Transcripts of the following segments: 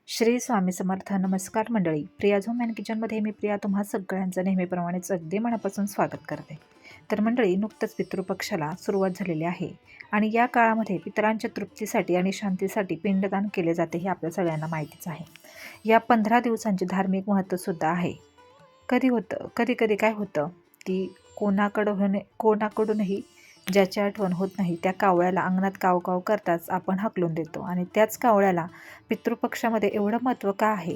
श्री स्वामी समर्थ. नमस्कार मंडळी. Priya zone and किचनमध्ये मी प्रिया तुम्हा सगळ्यांचं नेहमीप्रमाणेच अगदी मनापासून स्वागत करते. तर मंडळी, नुकतंच पितृपक्षाला सुरुवात झालेली आहे आणि या काळामध्ये पितरांच्या तृप्तीसाठी आणि शांतीसाठी पिंडदान केले जाते हे आपल्या सगळ्यांना माहितीच आहे. या 15 दिवसांचे धार्मिक महत्त्वसुद्धा आहे. कधी कधी काय होतं की कोणाकडूनही ज्याची आठवण होत नाही त्या कावळ्याला अंगणात काव काव करताच आपण हाकलून देतो आणि त्याच कावळ्याला पितृपक्षामध्ये एवढं महत्त्व का आहे?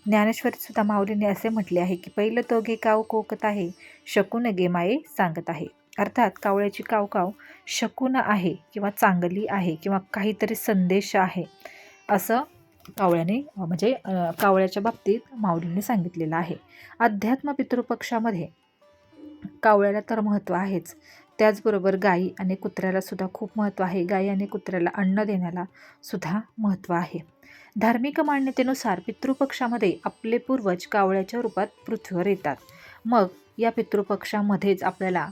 ज्ञानेश्वरीत सुद्धा माऊलींनी असे म्हटले आहे की पहिलं तो गे काव कोकत आहे, शकुन गे माये सांगत आहे. अर्थात कावळ्याची काव शकुन आहे किंवा चांगली आहे किंवा काहीतरी संदेश आहे असं कावळ्याच्या बाबतीत माऊलींनी सांगितलेलं आहे. अध्यात्म पितृपक्षामध्ये कावळ्याला तर महत्त्व आहेच, त्याचबरोबर गाई आणि कुत्र्याला सुद्धा खूप महत्त्व आहे. गाई आणि कुत्र्याला अन्न देण्याला सुद्धा महत्त्व आहे. धार्मिक मान्यतेनुसार पितृपक्षामध्ये आपले पूर्वज कावळ्याच्या रूपात पृथ्वीवर येतात. मग या पितृपक्षामध्येच आपल्याला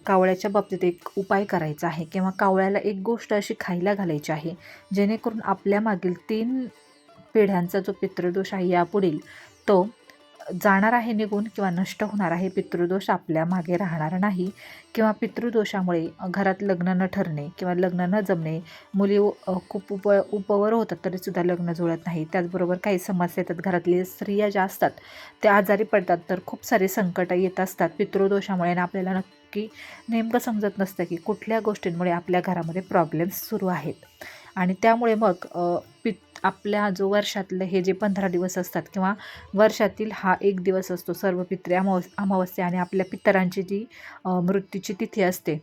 कावळ्याच्या बाबतीत एक उपाय करायचा आहे किंवा कावळ्याला एक गोष्ट अशी खायला घालायची आहे जेणेकरून आपल्या मागील 3 पिढ्यांचा जो पितृदोष आहे यापुढील तो जाणार आहे निघून किंवा नष्ट होणार आहे. पितृदोष आपल्या मागे राहणार नाही किंवा पितृदोषामुळे घरात लग्न न ठरणे किंवा लग्न न जमणे, मुली खूप उपवर होतात तरीसुद्धा लग्न जुळत नाही. त्याचबरोबर काही समस्या येतात, घरातले स्त्रिया ज्या असतात त्या आजारी पडतात, तर खूप सारे संकट येत असतात पितृदोषामुळे आणि आपल्याला नक्की नेमकं समजत नसतं की कुठल्या गोष्टींमुळे आपल्या घरामध्ये प्रॉब्लेम्स सुरू आहेत. आणि त्यामुळे मग आपल्या जो वर्षातले हे जे 15 दिवस असतात किंवा वर्षातील हा एक दिवस असतो, सर्व पितृ अमावस्या आणि आपल्या पितरांची जी मृत्यूची तिथी असते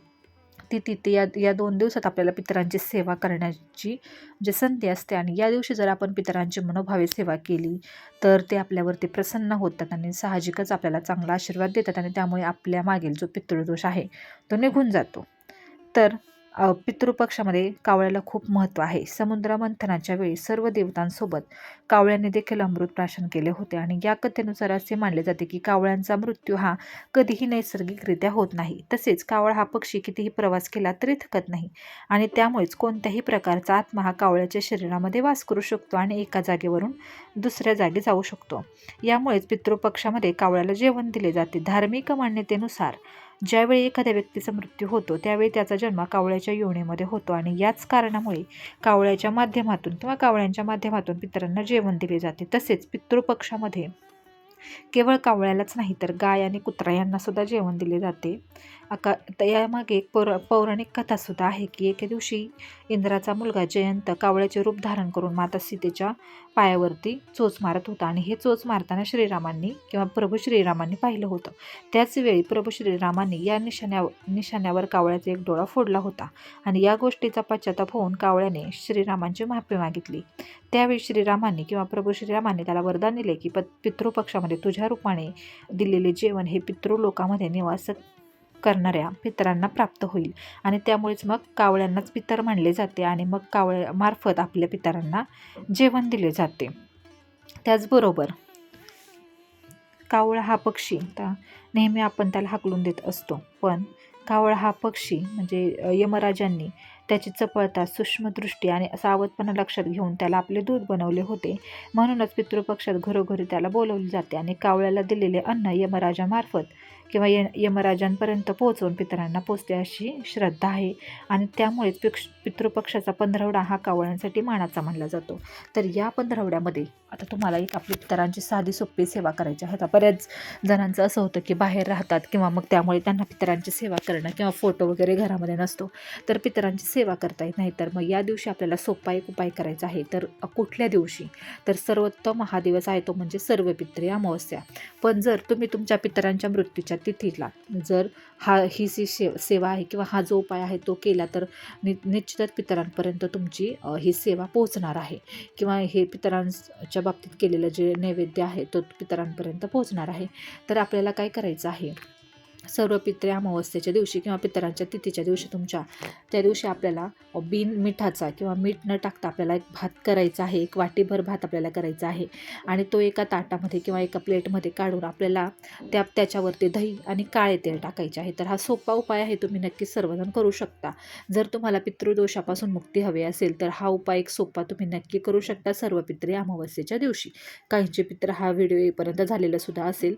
ती तिथी या 2 दिवसात आपल्याला पितरांची सेवा करण्याची जी संधी असते आणि या दिवशी जर आपण पितरांची मनोभावे सेवा केली तर ते आपल्यावरती प्रसन्न होतात आणि साहजिकच आपल्याला चांगला आशीर्वाद देतात आणि त्यामुळे आपल्या मागील जो पितृदोष आहे तो निघून जातो. तर पितृपक्षामध्ये कावळ्याला खूप महत्त्व आहे. समुद्र मंथनाच्या वेळी सर्व देवतांसोबत कावळ्याने देखील अमृत प्राशन केले होते आणि या कथेनुसार असे मानले जाते की कावळ्यांचा मृत्यू हा कधीही नैसर्गिकरित्या होत नाही. तसेच कावळा हा पक्षी कितीही प्रवास केला तरी थकत नाही आणि त्यामुळेच कोणत्याही प्रकारचा आत्मा हा कावळ्याच्या शरीरामध्ये वास करू शकतो आणि एका जागेवरून दुसऱ्या जागी जाऊ शकतो. यामुळेच पितृपक्षामध्ये कावळ्याला जेवण दिले जाते. धार्मिक मान्यतेनुसार ज्यावेळी एखाद्या व्यक्तीचा मृत्यू होतो त्यावेळी त्याचा जन्म कावळ्याच्या योनीमध्ये होतो आणि याच कारणामुळे कावळ्याच्या माध्यमातून किंवा कावळ्यांच्या माध्यमातून पितरांना जेवण दिले जाते. तसेच पितृपक्षामध्ये केवळ कावळ्यालाच नाही तर गाय आणि कुत्रा यांना सुद्धा जेवण दिले जाते. यामागे एक पौराणिक कथासुद्धा आहे की एके दिवशी इंद्राचा मुलगा जयंत कावळ्याचे रूप धारण करून माता सीतेच्या पायावरती चोच मारत होता आणि हे चोच मारताना श्रीरामांनी किंवा प्रभू श्रीरामांनी पाहिलं होतं. त्याच वेळी प्रभू श्रीरामांनी या निशाण्यावर कावळ्याचा एक डोळा फोडला होता आणि या गोष्टीचा पश्चाताप होऊन कावळ्याने श्रीरामांची माफी मागितली. त्यावेळी श्रीरामांनी किंवा प्रभू श्रीरामांनी त्याला वरदान दिले की पितृपक्षामध्ये तुझ्या रूपाने दिलेले जेवण हे पितृलोकामध्ये निवास करणाऱ्या पितरांना प्राप्त होईल आणि त्यामुळेच मग कावळ्यांनाच पितर मानले जाते आणि मग कावळ्यामार्फत आपल्या पितरांना जेवण दिले जाते. त्याचबरोबर कावळा हा पक्षी नेहमी आपण त्याला हाकलून देत असतो, पण कावळा हा पक्षी म्हणजे यमराजांनी त्याची चपळता, सूक्ष्मदृष्टी आणि सावधपणा लक्षात घेऊन त्याला आपले दूत बनवले होते. म्हणूनच पितृपक्षात घरोघरी त्याला बोलवले जाते आणि कावळ्याला दिलेले अन्न यमराजामार्फत किंवा यमराजांपर्यंत पोहोचवून पितरांना पोचते अशी श्रद्धा आहे आणि त्यामुळेच पितृपक्षाचा 15वडा हा कावळ्यांसाठी मानाचा मानला जातो. तर या 15वड्यामध्ये आता तुम्हाला एक आपली पितरांची साधी सोपी सेवा करायची आहे. आता बऱ्याच जणांचं असं होतं की बाहेर राहतात किंवा मग त्यामुळे त्यांना पितरांची सेवा करणं किंवा फोटो वगैरे घरामध्ये नसतो तर पितरांची सेवा करता येत नाही. तर मग या दिवशी आपल्याला सोपा एक उपाय करायचा आहे. तर कुठल्या दिवशी? तर सर्वोत्तम हा दिवस आहे तो म्हणजे सर्वपित्री अमावस्या. पण जर तुम्ही तुमच्या पितरांच्या मृत्यूच्या तिथीला जर ही सेवा आहे किंवा हा जो उपाय आहे तो केला तर निश्चितच पितरांपर्यंत तुमची ही सेवा पोहोचणार आहे किंवा हे पितरांच्या बाबतीत केलेलं जे नैवेद्य आहे तो पितरांपर्यंत पोहोचणार आहे. तर आपल्याला काय करायचं आहे, सर्व पित्रे अमावस्येच्या दिवशी किंवा पितरांच्या तिथीच्या दिवशी तुमच्या त्या दिवशी आपल्याला बिन मिठाचा किंवा मीठ न टाकता आपल्याला एक भात करायचा आहे, एक वाटीभर भात आपल्याला करायचा आहे आणि तो एका ताटामध्ये किंवा एका प्लेटमध्ये काढून आपल्याला त्याच्यावरती दही आणि काळे तेल टाकायचे आहे. तर हा सोपा उपाय आहे, तुम्ही नक्कीच सर्वजण करू शकता. जर तुम्हाला पितृदोषापासून मुक्ती हवी असेल तर हा उपाय एक सोपा तुम्ही नक्की करू शकता सर्व पित्रे अमावस्येच्या दिवशी. काहींचे पित्र हा व्हिडिओ येईपर्यंत झालेला सुद्धा असेल,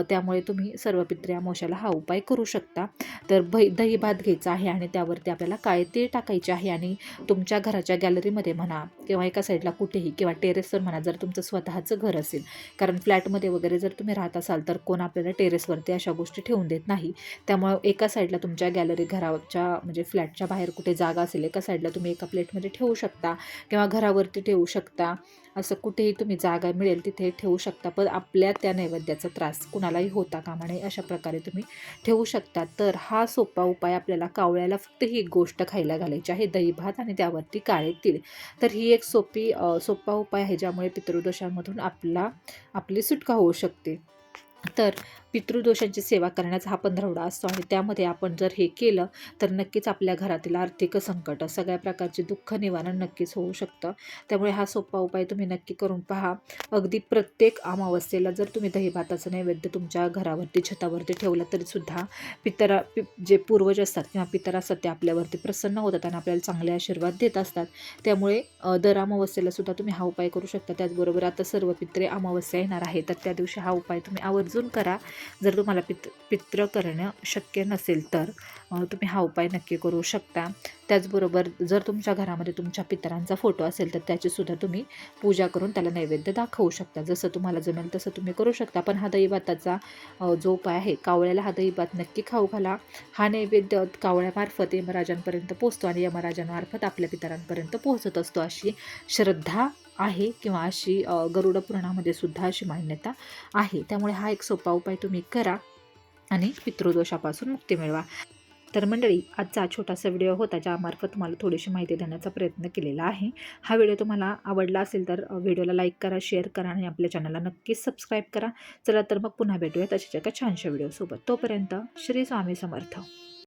त्यामुळे तुम्ही सर्व पित्रे अमावस्येला हा उपाय करू शकता. तर दही भात घ्यायचा आहे आणि त्यावरती आपल्याला काळे तीळ टाकायचे आहे आणि तुमच्या घराच्या गॅलरीमध्ये म्हणा किंवा एका साईडला कुठेही किंवा टेरेसवर म्हणा, जर तुमचं स्वतःचं घर असेल, कारण फ्लॅटमध्ये वगैरे जर तुम्ही राहत असाल तर कोण आपल्याला टेरेसवरती अशा गोष्टी ठेवून देत नाही. त्यामुळे एका साईडला तुमच्या गॅलरी घराच्या म्हणजे फ्लॅटच्या बाहेर कुठे जागा असेल, एका साईडला तुम्ही एका प्लेटमध्ये ठेवू शकता किंवा घरावरती ठेवू शकता. असं कुठेही तुम्ही जागा मिळेल तिथे ठेवू शकता, पण आपल्या त्या नैवेद्याचा त्रास कुणालाही होता कामा नये अशा प्रकारे तुम्ही ठेवू शकता. तर हा सोपा उपाय आपल्याला कावळ्याला फक्त ही गोष्ट खायला घालायची आहे, दही भात आणि त्यावरती काळे तीळ. तर ही एक सोपा उपाय आहे ज्यामुळे पितृदोषांमधून आपली सुटका होऊ शकते. तर पितृदोषांची सेवा करण्याचा हा पंधरवडा असतो आणि त्यामध्ये आपण जर हे केलं तर नक्कीच आपल्या घरातील आर्थिक संकट, सगळ्या प्रकारचे दुःख निवारण नक्कीच होऊ शकतं. त्यामुळे हा सोपा उपाय तुम्ही नक्की करून पहा. अगदी प्रत्येक अमावस्येला जर तुम्ही दही भाताचं नैवेद्य तुमच्या घरावरती छतावरती ठेवलं तरीसुद्धा जे पूर्वज असतात किंवा पितर असतात ते आपल्यावरती प्रसन्न होतात आणि आपल्याला चांगले आशीर्वाद देत असतात. त्यामुळे दर अमावस्येला सुद्धा तुम्ही हा उपाय करू शकता. त्याचबरोबर आता सर्व पित्रे अमावस्या येणार आहे, तर त्या दिवशी हा उपाय तुम्ही आवर्जून करा. जर तुम्हाला पित्र करणं शक्य नसेल तर तुम्ही हा उपाय नक्की करू शकता. त्याचबरोबर जर तुमच्या घरामध्ये तुमच्या पितरांचा फोटो असेल तर त्याचीसुद्धा तुम्ही पूजा करून त्याला नैवेद्य दाखवू शकता. जसं तुम्हाला जमेल तसं तुम्ही करू शकता. पण हा दहीभाताचा जो उपाय आहे, कावळ्याला हा दहीभात नक्की खाऊ घाला. हा नैवेद्य कावळ्यामार्फत यमराजांपर्यंत पोहोचतो आणि यमराजांमार्फत आपल्या पितरांपर्यंत पोहोचत असतो, अशी श्रद्धा आहे किंवा अशी गरुड पुराणामध्ये सुद्धा अशी मान्यता आहे. त्यामुळे हा एक सोपा उपाय तुम्ही करा आणि पितृदोषापासून मुक्ती मिळवा. तर मंडळी, आजचा छोटासा व्हिडिओ होता ज्यामार्फत तुम्हाला थोडीशी माहिती देण्याचा प्रयत्न केलेला आहे. हा व्हिडिओ तुम्हाला आवडला असेल तर व्हिडिओला लाईक करा, शेअर करा आणि आपल्या चॅनलला नक्कीच सबस्क्राईब करा. चला तर मग पुन्हा भेटूया तशाच एका छानशा व्हिडिओसोबत. तोपर्यंत श्री स्वामी समर्थ.